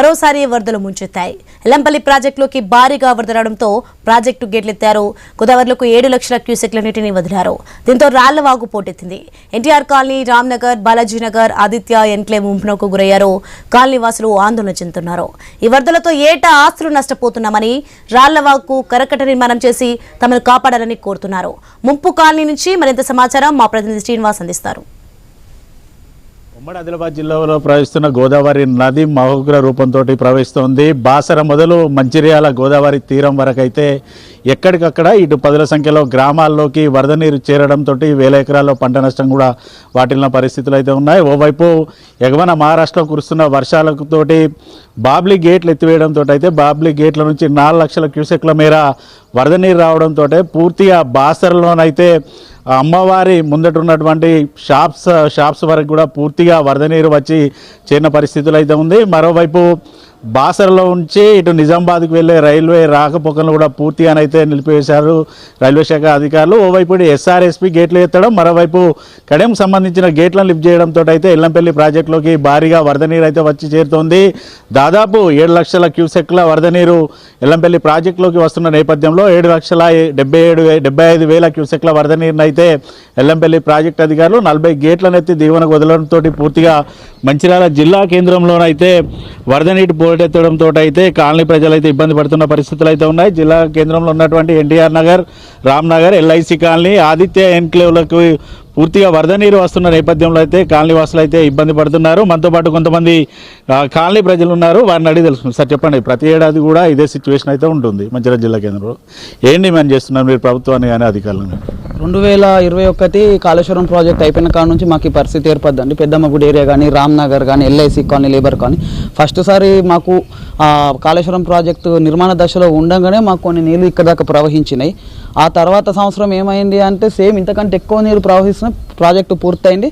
మరోసారి వరదలు ముంచెత్తాయి. ఎల్లంపల్లి ప్రాజెక్టులోకి భారీగా వరద రావడంతో ప్రాజెక్టు గేట్లెత్తారు. గోదావరిలోకి 7 లక్షల క్యూసెక్ల నీటిని వదిలారు. దీంతో రాళ్లవాగు పోటెత్తింది. ఎన్టీఆర్ కాలనీ, రామ్నగర్, బాలాజీనగర్, ఆదిత్య ఎన్క్లేవ్ ముంపునకు గురయ్యారు. కాలనీ వాసులు ఆందోళన చెందుతున్నారు. ఈ వరదలతో ఏటా ఆస్తులు నష్టపోతున్నామని, రాళ్లవాగు కరకట్ట నిర్మాణం చేసి తమను కాపాడాలని కోరుతున్నారు. ముంపు కాలనీ నుంచి మరింత సమాచారం మా ప్రతినిధి శ్రీనివాస్ అందిస్తారు. ఉమ్మడి ఆదిలాబాద్ జిల్లాలో ప్రవహిస్తున్న గోదావరి నది మహోగ్ర రూపంతో ప్రవహిస్తోంది. బాసర మొదలు మంచిర్యాల గోదావరి తీరం వరకు అయితే ఎక్కడికక్కడ ఇటు పదుల సంఖ్యలో గ్రామాల్లోకి వరద నీరు చేరడంతో వేల ఎకరాల్లో పంట నష్టం కూడా వాటిల్లిన పరిస్థితులు అయితే ఉన్నాయి. ఓవైపు ఎగువన మహారాష్ట్రలో కురుస్తున్న వర్షాలతోటి బాబ్లీ గేట్లు ఎత్తివేయడంతో అయితే బాబ్లీ గేట్ల నుంచి 4 లక్షల క్యూసెక్ల మేర వరద నీరు రావడంతో పూర్తిగా బాసరలోనైతే అమ్మవారి ముందట ఉన్నటువంటి షాప్స్ వరకు కూడా పూర్తిగా వరద నీరు వచ్చి చేరిన పరిస్థితులు అయితే ఉంది. మరోవైపు బాసరలో ఉంచి ఇటు నిజామాబాద్కు వెళ్ళే రైల్వే రాకపోకలను కూడా పూర్తిగానైతే నిలిపివేశారు రైల్వే శాఖ అధికారులు. ఓవైపు ఎస్ఆర్ఎస్పీ గేట్లు ఎత్తడం, మరోవైపు కడెంకు సంబంధించిన గేట్లను లిఫ్ట్ చేయడంతో అయితే ఎల్లంపల్లి ప్రాజెక్టులోకి భారీగా వరద నీరు అయితే వచ్చి చేరుతోంది. దాదాపు 7 లక్షల క్యూసెక్ల వరద నీరు ఎల్లంపల్లి ప్రాజెక్టులోకి వస్తున్న నేపథ్యంలో 7,75,000 క్యూసెక్ల వరద నీరుని అయితే ఎల్లంపల్లి ప్రాజెక్టు అధికారులు 40 గేట్లను ఎత్తి దిగువనకు వదలడంతో పూర్తిగా మంచిర్యాల జిల్లా కేంద్రంలోనైతే వరద నీటి పోటెత్తడంతో అయితే కాలనీ ప్రజలైతే ఇబ్బంది పడుతున్న పరిస్థితులు అయితే ఉన్నాయి. జిల్లా కేంద్రంలో ఉన్నటువంటి ఎన్టీఆర్ నగర్, రామ్నగర్, ఎల్ఐసి కాలనీ, ఆదిత్య ఎన్క్లేవ్లకు పూర్తిగా వరద నీరు వస్తున్న నేపథ్యంలో అయితే కాలనీ వాసులు అయితే ఇబ్బంది పడుతున్నారు. మనతో పాటు కొంతమంది కాలనీ ప్రజలు ఉన్నారు, వారిని అడిగి తెలుసుకున్నారు. సార్ చెప్పండి, ప్రతి ఏడాది కూడా ఇదే సిచ్యువేషన్ అయితే ఉంటుంది మంచిర్యాల జిల్లా కేంద్రంలో, ఏం డిమాండ్ చేస్తున్నారు మీరు ప్రభుత్వాన్ని కానీ అధికారులను? 2021 కాళేశ్వరం ప్రాజెక్ట్ అయిపోయిన కాడ నుంచి మాకు ఈ పరిస్థితి ఏర్పడ్డండి. పెద్దమ్మగుడి ఏరియా కానీ, రామ్నగర్ కానీ, ఎల్ఐసి కాలనీ, లేబర్ కానీ ఫస్ట్ సారి మాకు కాళేశ్వరం ప్రాజెక్టు నిర్మాణ దశలో ఉండగానే మాకు కొన్ని నీళ్ళు ఇక్కడ దాకా ప్రవహించినాయి. ఆ తర్వాత సంవత్సరం ఏమైంది అంటే సేమ్ ఇంతకంటే ఎక్కువ నీరు ప్రవహిస్తున్న ప్రాజెక్టు పూర్తయింది.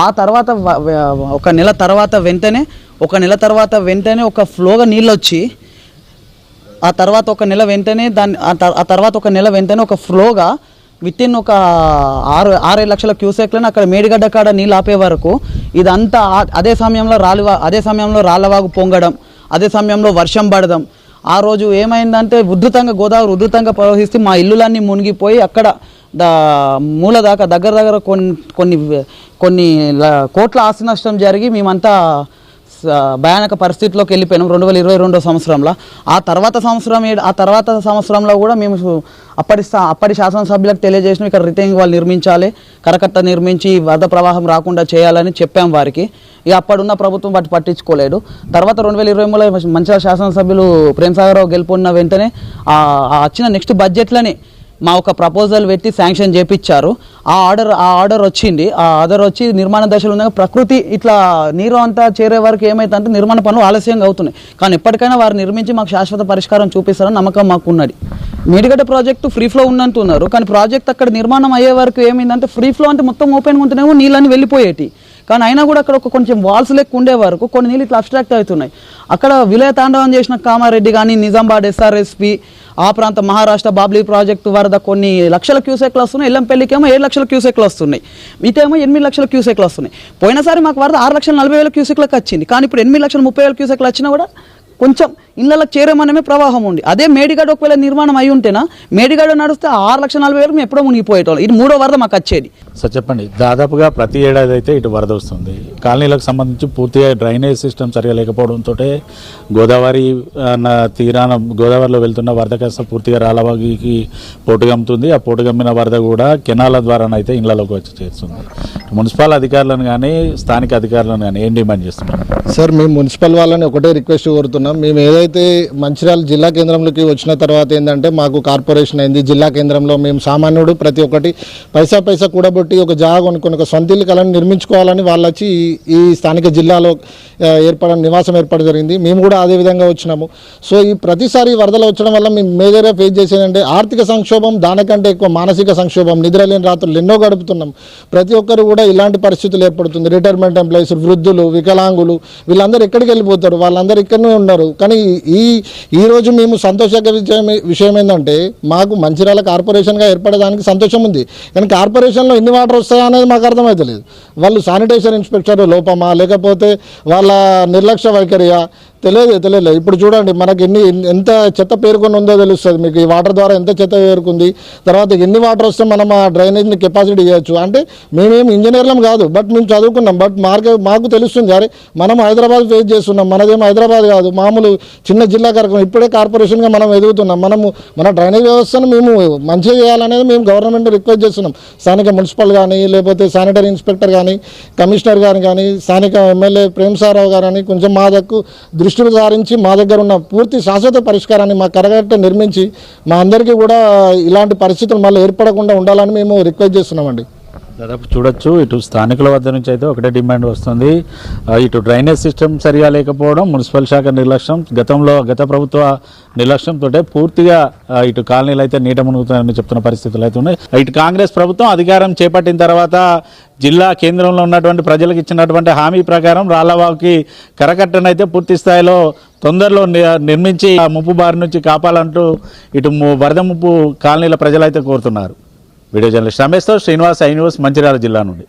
ఆ తర్వాత ఒక నెల తర్వాత వెంటనే ఒక ఫ్లోగా నీళ్ళు వచ్చి ఆ తర్వాత ఒక నెల వెంటనే ఒక ఫ్లోగా వితిన్ ఒక 6 లక్షల క్యూసెక్లను అక్కడ మేడిగడ్డ కాడ నీళ్ళు ఆపే వరకు ఇదంతా అదే సమయంలో రాళ్ళవాగు పొంగడం, అదే సమయంలో వర్షం పడడం. ఆ రోజు ఏమైందంటే గోదావరి ఉధృతంగా ప్రవహిస్తే మా ఇల్లులన్నీ మునిగిపోయి అక్కడ మూల దాకా దగ్గర కొన్ని కోట్ల ఆస్తి నష్టం జరిగి మేమంతా భయానక పరిస్థితిలోకి వెళ్ళిపోయినాం 2022 సంవత్సరంలో. ఆ తర్వాత సంవత్సరంలో కూడా మేము అప్పటి శాసనసభ్యులకు తెలియజేసినాం, ఇక్కడ రిటైనింగ్ వాళ్ళు నిర్మించాలి, కరకట్ట నిర్మించి వరద ప్రవాహం రాకుండా చేయాలని చెప్పాం వారికి. ఇక అప్పుడున్న ప్రభుత్వం వాటి పట్టించుకోలేదు. తర్వాత 2023లో మంచిర్యాల శాసనసభ్యులు ప్రేమసాగరరావు గెలుపొన్న వెంటనే వచ్చిన నెక్స్ట్ బడ్జెట్లని మా ఒక ప్రపోజల్ పెట్టి శాంక్షన్ చేపించారు. ఆ ఆర్డర్ వచ్చి నిర్మాణ దశలో ఉన్న ప్రకృతి ఇట్లా నీరు అంతా చేరే వరకు ఏమైతుందంటే నిర్మాణ పనులు ఆలస్యంగా అవుతున్నాయి. కానీ ఎప్పటికైనా వారు నిర్మించి మాకు శాశ్వత పరిష్కారం చూపిస్తారని నమ్మకం మాకు ఉన్నది. మేడిగడ్డ ప్రాజెక్టు ఫ్రీ ఫ్లో ఉన్నట్టున్నారు, కానీ ప్రాజెక్ట్ అక్కడ నిర్మాణం అయ్యే వరకు ఏమైందంటే ఫ్రీ ఫ్లో అంటే మొత్తం ఓపెన్గా ఉంటేనేమో నీళ్ళని వెళ్ళిపోయేటి, కానీ అయినా కూడా అక్కడ కొంచెం వాల్స్ లెక్క ఉండే వరకు కొన్ని నీళ్ళు ఇట్లా అబ్స్ట్రాక్ట్ అవుతున్నాయి. అక్కడ విలయ తాండవం చేసిన కామారెడ్డి కానీ, నిజామాబాద్ ఎస్ఆర్ఎస్పి, ఆ ప్రాంత మహారాష్ట్ర బాబ్లీ ప్రాజెక్టు వరద కొన్ని లక్షల క్యూసెక్లు వస్తున్నాయి. ఎల్లంపల్లికేమో 7 లక్షల క్యూసెక్లు వస్తున్నాయి, ఇటేమో 8 లక్షల క్యూసెక్లు వస్తున్నాయి. పోయినసారి మాకు వరద 6,40,000 క్యూసెక్లకు వచ్చింది, కానీ ఇప్పుడు 8,30,000 క్యూసెక్లు వచ్చినా కూడా కొంచెం ఇళ్ళకి చేరేమనమే ప్రవాహం ఉంది. అదే మేడిగడ్డ ఒకవేళ నిర్మాణం అయి ఉంటేనా మేడిగడ్డ నడిస్తే 6,40,000 మేము ఎప్పుడో మునిగిపోయేటోళ్ళం. ఇది 3వ వరద మాకు వచ్చేది. సార్ చెప్పండి, దాదాపుగా ప్రతి ఏడాది అయితే ఇటు వరద వస్తుంది. కాలనీలకు సంబంధించి పూర్తిగా డ్రైనేజ్ సిస్టమ్ సరిగా లేకపోవడంతో గోదావరి గోదావరిలో వెళ్తున్న వరద కాస్త పూర్తిగా రాళ్ళవాగుకి పోటుగమ్ముతుంది. ఆ పోటుగమ్మిన వరద కూడా కెనాల ద్వారానైతే ఇళ్లలోకి వచ్చి చేరుతుంది. మున్సిపల్ అధికారులను కానీ స్థానిక అధికారులను కానీ ఏం డిమాండ్ చేస్తున్నారు? సార్, మేము మున్సిపల్ వాళ్ళని ఒకటే రిక్వెస్ట్ కోరుతున్నాం. మేము ఏదైతే మంచిర్యాల జిల్లా కేంద్రంలోకి వచ్చిన తర్వాత ఏంటంటే మాకు కార్పొరేషన్ అయింది. జిల్లా కేంద్రంలో మేము సామాన్యుడు ప్రతి ఒక్కటి పైసా కూడబెట్టి ఒక జాగా కొనుక్కొని ఒక సొంత ఇల్లు కలను నిర్మించుకోవాలని వాళ్ళు వచ్చి ఈ స్థానిక జిల్లాలో నివాసం ఏర్పడడం జరిగింది. మేము కూడా అదే విధంగా వచ్చినాము. సో ఈ ప్రతిసారి వరదలు వచ్చడం వల్ల మేము మేజర్గా ఫేస్ చేసేదంటే ఆర్థిక సంక్షోభం, దానికంటే ఎక్కువ మానసిక సంక్షోభం. నిద్రలేని రాత్రులు ఎన్నో గడుపుతున్నాం. ప్రతి ఒక్కరు కూడా ఇలాంటి పరిస్థితులు ఏర్పడుతుంది. రిటైర్మెంట్ ఎంప్లాయీస్, వృద్ధులు, వికలాంగులు వీళ్ళందరూ ఎక్కడికి వెళ్ళిపోతారు? వాళ్ళందరూ ఇక్కడనే ఉన్నారు. కానీ ఈరోజు మేము సంతోషకర విషయం ఏంటంటే మాకు మంచిర్యాల కార్పొరేషన్గా ఏర్పడడానికి సంతోషం ఉంది, కానీ కార్పొరేషన్లో ఎన్ని వాటర్ వస్తాయా అనేది మాకు అర్థమవుతలేదు. వాళ్ళు శానిటేషన్ ఇన్స్పెక్టర్ లోపమా, లేకపోతే వాళ్ళ నిర్లక్ష్య వైఖరియా, తెలియదు. ఇప్పుడు చూడండి మనకి ఎంత చెత్త పేరుకొని ఉందో తెలుస్తుంది మీకు. ఈ వాటర్ ద్వారా ఎంత చెత్త పేరుకుంది, తర్వాత ఎన్ని వాటర్ వస్తే మనం ఆ డ్రైనేజ్ని కెపాసిటీ చేయొచ్చు. అంటే మేమేం ఇంజనీర్లం కాదు, బట్ మేము చదువుకున్నాం. బట్ మాకు తెలుస్తుంది, అరే మనం హైదరాబాద్ ఫేస్ చేస్తున్నాం, మనదేం హైదరాబాద్ కాదు, మామూలు చిన్న జిల్లా కార్యక్రమం. ఇప్పుడే కార్పొరేషన్గా మనం ఎదుగుతున్నాం. మన డ్రైనేజ్ వ్యవస్థను మేము మంచిగా చేయాలనేది మేము గవర్నమెంట్ రిక్వెస్ట్ చేస్తున్నాం. స్థానిక మున్సిపల్ కానీ, లేకపోతే శానిటరీ ఇన్స్పెక్టర్ కానీ, కమిషనర్ గారు కానీ, స్థానిక ఎమ్మెల్యే ప్రేమ్సారావు గారు అని కొంచెం మా దృష్టిని సారించి మా దగ్గర ఉన్న పూర్తి శాశ్వత పరిష్కారాన్ని మా కరగట్ట నిర్మించి మా అందరికీ కూడా ఇలాంటి పరిస్థితులు మళ్ళీ ఏర్పడకుండా ఉండాలని మేము రిక్వెస్ట్ చేస్తున్నామండి. దాదాపు చూడొచ్చు, ఇటు స్థానికుల వద్ద నుంచి అయితే ఒకటే డిమాండ్ వస్తుంది. ఇటు డ్రైనేజ్ సిస్టమ్ సరిగా లేకపోవడం, మున్సిపల్ శాఖ నిర్లక్ష్యం, గత ప్రభుత్వ నిర్లక్ష్యంతో పూర్తిగా ఇటు కాలనీలు అయితే నీట మునుగుతాయని చెప్తున్న పరిస్థితులు అయితే ఉన్నాయి. ఇటు కాంగ్రెస్ ప్రభుత్వం అధికారం చేపట్టిన తర్వాత జిల్లా కేంద్రంలో ఉన్నటువంటి ప్రజలకు ఇచ్చినటువంటి హామీ ప్రకారం రాళ్లవాగుకి కరకట్టనైతే పూర్తి స్థాయిలో తొందరలో నిర్మించి ముప్పు బారి నుంచి కాపాలంటూ ఇటు వరద ముప్పు కాలనీల ప్రజలైతే కోరుతున్నారు. వీడియో జర్నలిస్ట్ రమేష్తో శ్రీనివాస్, ఐ న్యూస్, మంచిర్యాల జిల్లా నుండి.